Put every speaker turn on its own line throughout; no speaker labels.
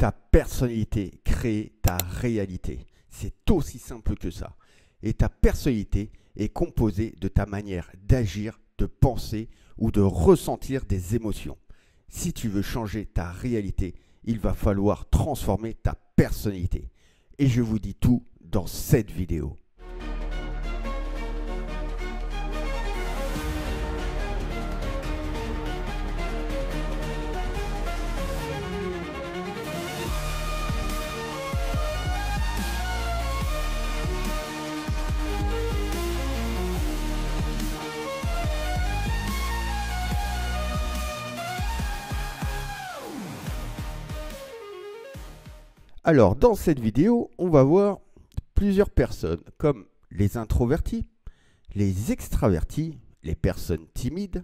Ta personnalité crée ta réalité. C'est aussi simple que ça. Et ta personnalité est composée de ta manière d'agir, de penser ou de ressentir des émotions. Si tu veux changer ta réalité, il va falloir transformer ta personnalité. Et je vous dis tout dans cette vidéo. Alors, dans cette vidéo, on va voir plusieurs personnes comme les introvertis, les extravertis, les personnes timides,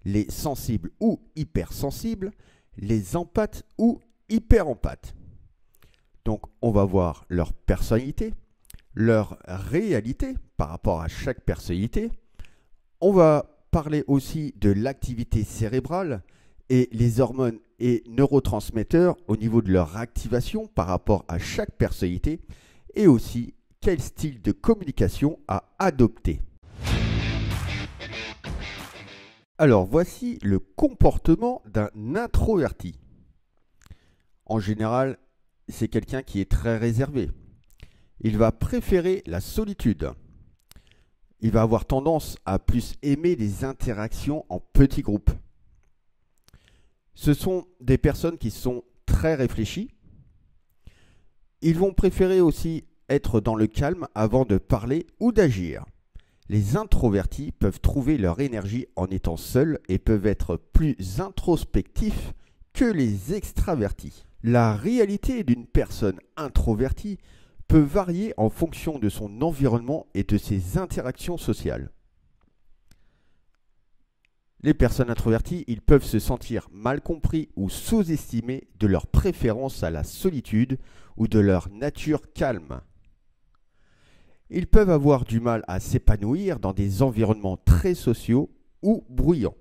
les sensibles ou hypersensibles, les empathes ou hyperempathes. Donc, on va voir leur personnalité, leur réalité par rapport à chaque personnalité. On va parler aussi de l'activité cérébrale et les hormones et neurotransmetteurs au niveau de leur activation par rapport à chaque personnalité et aussi quel style de communication à adopter. Alors voici le comportement d'un introverti. En général, c'est quelqu'un qui est très réservé. Il va préférer la solitude. Il va avoir tendance à plus aimer les interactions en petits groupes. Ce sont des personnes qui sont très réfléchies. Ils vont préférer aussi être dans le calme avant de parler ou d'agir. Les introvertis peuvent trouver leur énergie en étant seuls et peuvent être plus introspectifs que les extravertis. La réalité d'une personne introvertie peut varier en fonction de son environnement et de ses interactions sociales. Les personnes introverties, ils peuvent se sentir mal compris ou sous-estimés de leur préférence à la solitude ou de leur nature calme. Ils peuvent avoir du mal à s'épanouir dans des environnements très sociaux ou bruyants.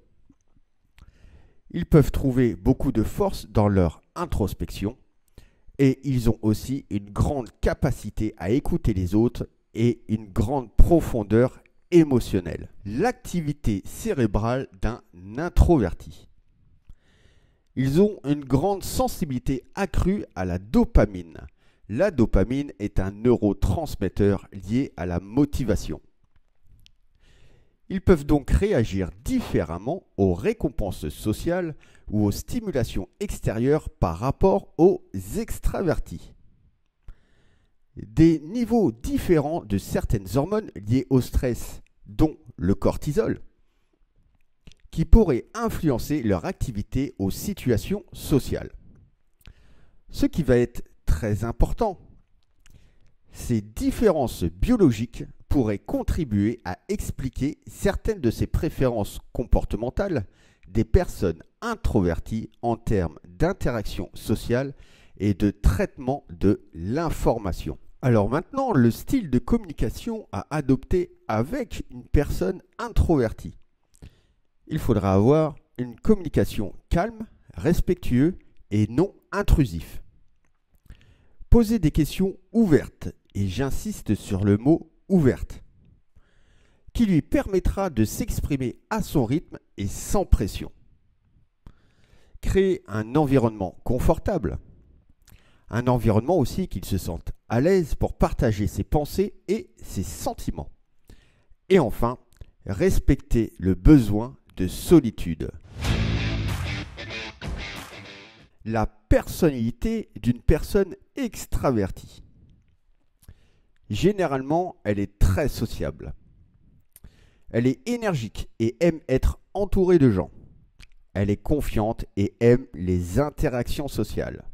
Ils peuvent trouver beaucoup de force dans leur introspection et ils ont aussi une grande capacité à écouter les autres et une grande profondeur émotionnelle. L'activité cérébrale d'un introverti. Ils ont une grande sensibilité accrue à la dopamine. La dopamine est un neurotransmetteur lié à la motivation. Ils peuvent donc réagir différemment aux récompenses sociales ou aux stimulations extérieures par rapport aux extravertis. Des niveaux différents de certaines hormones liées au stress, dont le cortisol, qui pourraient influencer leur activité aux situations sociales. Ce qui va être très important, ces différences biologiques pourraient contribuer à expliquer certaines de ces préférences comportementales des personnes introverties en termes d'interaction sociale et de traitement de l'information. Alors maintenant, le style de communication à adopter avec une personne introvertie. Il faudra avoir une communication calme, respectueuse et non intrusive. Poser des questions ouvertes, et j'insiste sur le mot ouverte, qui lui permettra de s'exprimer à son rythme et sans pression. Créer un environnement confortable. Un environnement aussi qu'il se sente à l'aise pour partager ses pensées et ses sentiments. Et enfin, respecter le besoin de solitude. La personnalité d'une personne extravertie. Généralement, elle est très sociable. Elle est énergique et aime être entourée de gens. Elle est confiante et aime les interactions sociales.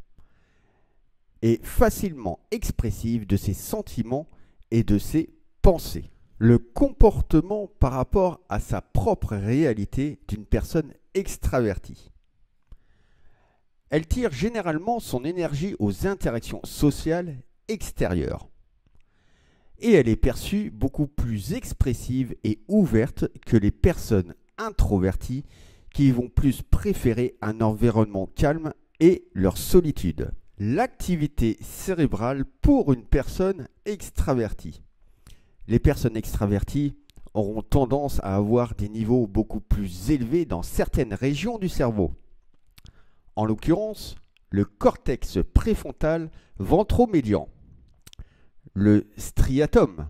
Est facilement expressive de ses sentiments et de ses pensées. Le comportement par rapport à sa propre réalité d'une personne extravertie. Elle tire généralement son énergie aux interactions sociales extérieures. Et elle est perçue beaucoup plus expressive et ouverte que les personnes introverties qui vont plus préférer un environnement calme et leur solitude. L'activité cérébrale pour une personne extravertie. Les personnes extraverties auront tendance à avoir des niveaux beaucoup plus élevés dans certaines régions du cerveau. En l'occurrence, le cortex préfrontal ventromédian, le striatum.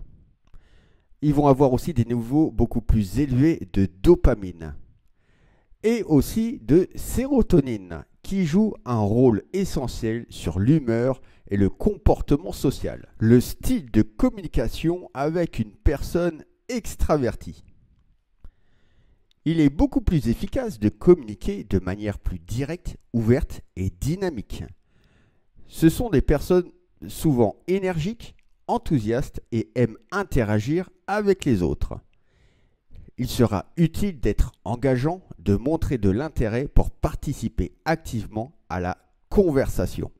Ils vont avoir aussi des niveaux beaucoup plus élevés de dopamine et aussi de sérotonine, qui joue un rôle essentiel sur l'humeur et le comportement social. Le style de communication avec une personne extravertie. Il est beaucoup plus efficace de communiquer de manière plus directe, ouverte et dynamique. Ce sont des personnes souvent énergiques, enthousiastes et aiment interagir avec les autres. Il sera utile d'être engageant, de montrer de l'intérêt pour participer activement à la conversation.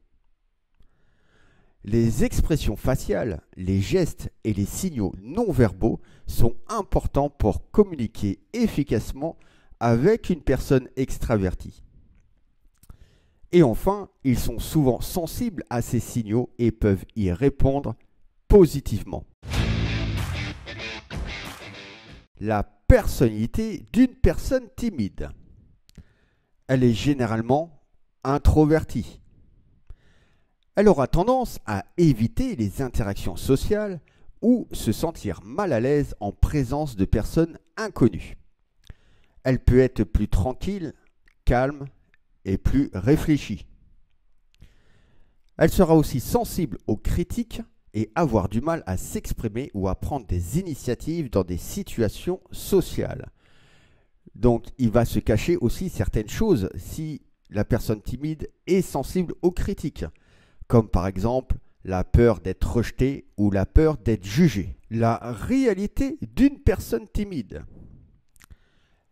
Les expressions faciales, les gestes et les signaux non verbaux sont importants pour communiquer efficacement avec une personne extravertie. Et enfin, ils sont souvent sensibles à ces signaux et peuvent y répondre positivement. La personnalité d'une personne timide. Elle est généralement introvertie. Elle aura tendance à éviter les interactions sociales ou se sentir mal à l'aise en présence de personnes inconnues. Elle peut être plus tranquille, calme et plus réfléchie. Elle sera aussi sensible aux critiques et avoir du mal à s'exprimer ou à prendre des initiatives dans des situations sociales. Donc, il va se cacher aussi certaines choses si la personne timide est sensible aux critiques, comme par exemple la peur d'être rejetée ou la peur d'être jugée. La réalité d'une personne timide.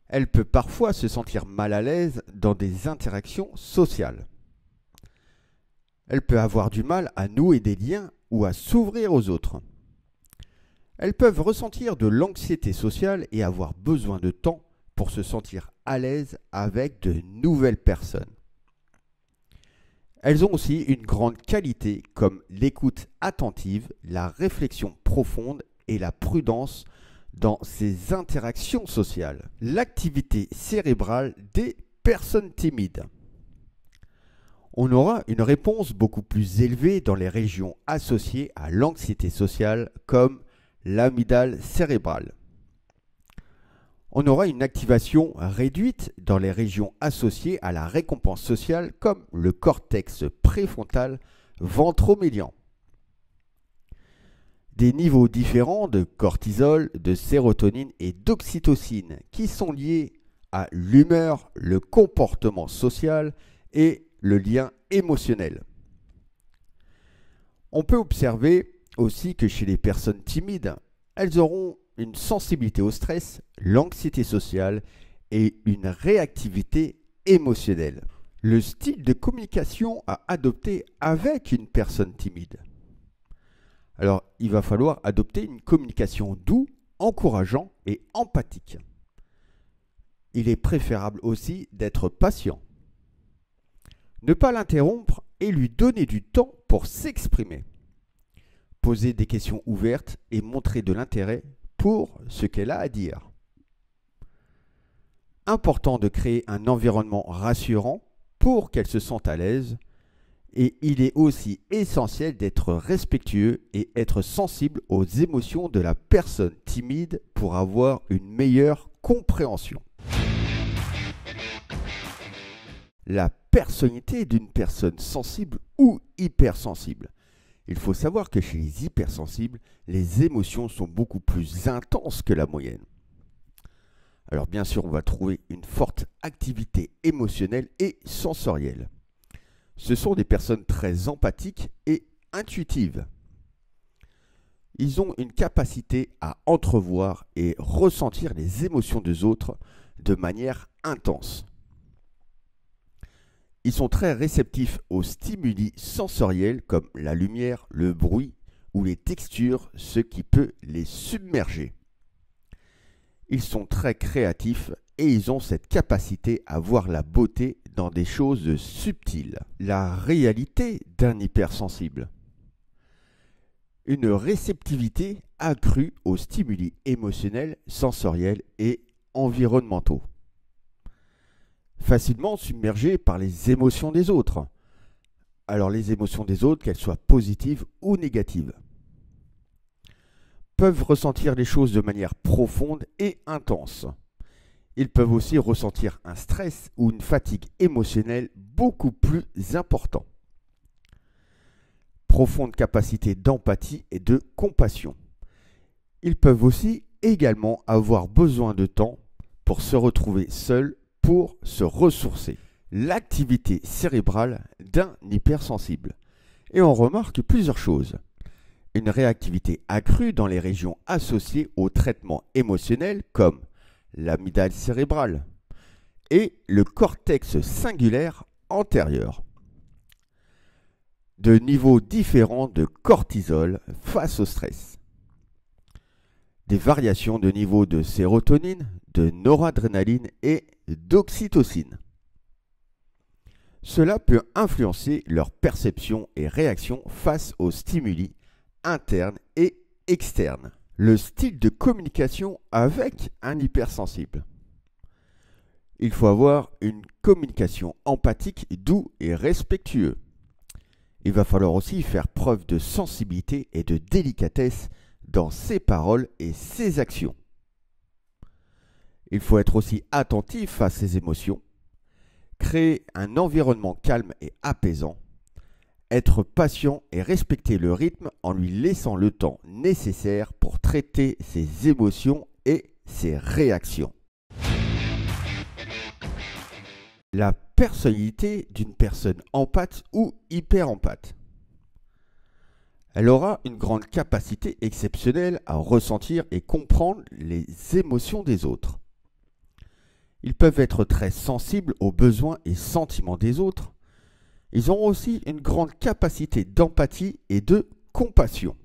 Elle peut parfois se sentir mal à l'aise dans des interactions sociales. Elle peut avoir du mal à nouer des liens ou à s'ouvrir aux autres. Elles peuvent ressentir de l'anxiété sociale et avoir besoin de temps pour se sentir à l'aise avec de nouvelles personnes. Elles ont aussi une grande qualité comme l'écoute attentive, la réflexion profonde et la prudence dans ces interactions sociales. L'activité cérébrale des personnes timides. On aura une réponse beaucoup plus élevée dans les régions associées à l'anxiété sociale comme l'amygdale cérébrale. On aura une activation réduite dans les régions associées à la récompense sociale comme le cortex préfrontal ventromédian. Des niveaux différents de cortisol, de sérotonine et d'oxytocine qui sont liés à l'humeur, le comportement social et le lien émotionnel. On peut observer aussi que chez les personnes timides, elles auront une sensibilité au stress, l'anxiété sociale et une réactivité émotionnelle. Le style de communication à adopter avec une personne timide. Alors, il va falloir adopter une communication douce, encourageante et empathique. Il est préférable aussi d'être patient. Ne pas l'interrompre et lui donner du temps pour s'exprimer. Poser des questions ouvertes et montrer de l'intérêt pour ce qu'elle a à dire. Important de créer un environnement rassurant pour qu'elle se sente à l'aise. Et il est aussi essentiel d'être respectueux et être sensible aux émotions de la personne timide pour avoir une meilleure compréhension. La personnalité d'une personne sensible ou hypersensible. Il faut savoir que chez les hypersensibles, les émotions sont beaucoup plus intenses que la moyenne. Alors bien sûr, on va trouver une forte activité émotionnelle et sensorielle. Ce sont des personnes très empathiques et intuitives. Ils ont une capacité à entrevoir et ressentir les émotions des autres de manière intense. Ils sont très réceptifs aux stimuli sensoriels comme la lumière, le bruit ou les textures, ce qui peut les submerger. Ils sont très créatifs et ils ont cette capacité à voir la beauté dans des choses subtiles. La réalité d'un hypersensible. Une réceptivité accrue aux stimuli émotionnels, sensoriels et environnementaux. Facilement submergé par les émotions des autres. Alors les émotions des autres, qu'elles soient positives ou négatives. Peuvent ressentir les choses de manière profonde et intense. Ils peuvent aussi ressentir un stress ou une fatigue émotionnelle beaucoup plus important. Profonde capacité d'empathie et de compassion. Ils peuvent aussi également avoir besoin de temps pour se retrouver seuls, pour se ressourcer. L'activité cérébrale d'un hypersensible. Et on remarque plusieurs choses. Une réactivité accrue dans les régions associées au traitement émotionnel comme l'amygdale cérébrale et le cortex cingulaire antérieur. De niveaux différents de cortisol face au stress. Des variations de niveau de sérotonine, de noradrénaline et d'oxytocine. Cela peut influencer leur perception et réaction face aux stimuli internes et externes. Le style de communication avec un hypersensible. Il faut avoir une communication empathique, douce et respectueuse. Il va falloir aussi faire preuve de sensibilité et de délicatesse dans ses paroles et ses actions. Il faut être aussi attentif à ses émotions, créer un environnement calme et apaisant, être patient et respecter le rythme en lui laissant le temps nécessaire pour traiter ses émotions et ses réactions. La personnalité d'une personne empathe ou hyperempathe. Elle aura une grande capacité exceptionnelle à ressentir et comprendre les émotions des autres. Ils peuvent être très sensibles aux besoins et sentiments des autres. Ils ont aussi une grande capacité d'empathie et de compassion.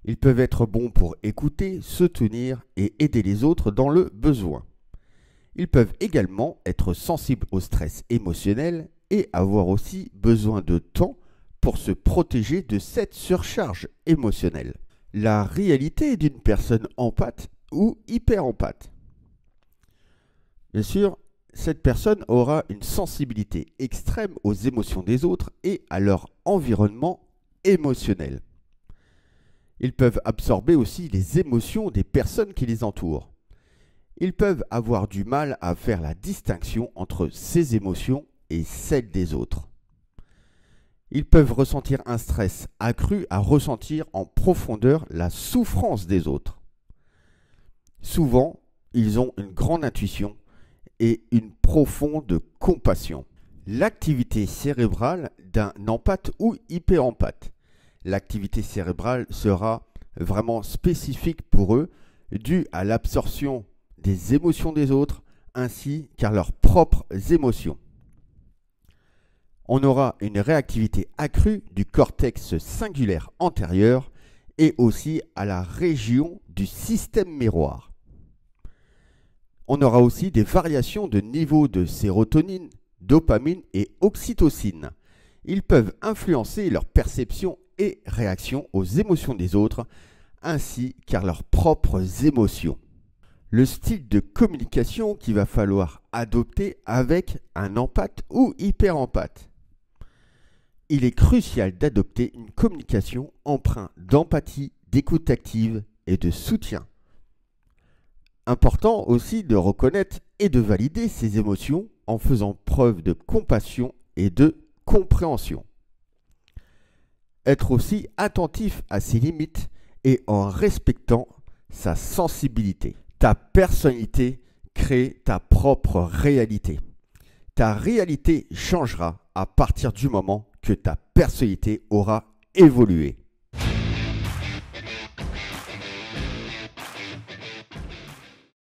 Ils peuvent être bons pour écouter, soutenir et aider les autres dans le besoin. Ils peuvent également être sensibles au stress émotionnel et avoir aussi besoin de temps pour se protéger de cette surcharge émotionnelle. La réalité d'une personne empathe ou hyperempathe. Bien sûr, cette personne aura une sensibilité extrême aux émotions des autres et à leur environnement émotionnel. Ils peuvent absorber aussi les émotions des personnes qui les entourent. Ils peuvent avoir du mal à faire la distinction entre ces émotions et celles des autres. Ils peuvent ressentir un stress accru à ressentir en profondeur la souffrance des autres. Souvent, ils ont une grande intuition et une profonde compassion. L'activité cérébrale d'un empathe ou hyperempathe. L'activité cérébrale sera vraiment spécifique pour eux, due à l'absorption des émotions des autres ainsi qu'à leurs propres émotions. On aura une réactivité accrue du cortex cingulaire antérieur et aussi à la région du système miroir. On aura aussi des variations de niveau de sérotonine, dopamine et oxytocine. Ils peuvent influencer leur perception et réaction aux émotions des autres, ainsi qu'à leurs propres émotions. Le style de communication qu'il va falloir adopter avec un empathe ou hyperempathe. Il est crucial d'adopter une communication empreinte d'empathie, d'écoute active et de soutien. Important aussi de reconnaître et de valider ses émotions en faisant preuve de compassion et de compréhension. Être aussi attentif à ses limites et en respectant sa sensibilité. Ta personnalité crée ta propre réalité. Ta réalité changera à partir du moment que ta personnalité aura évolué.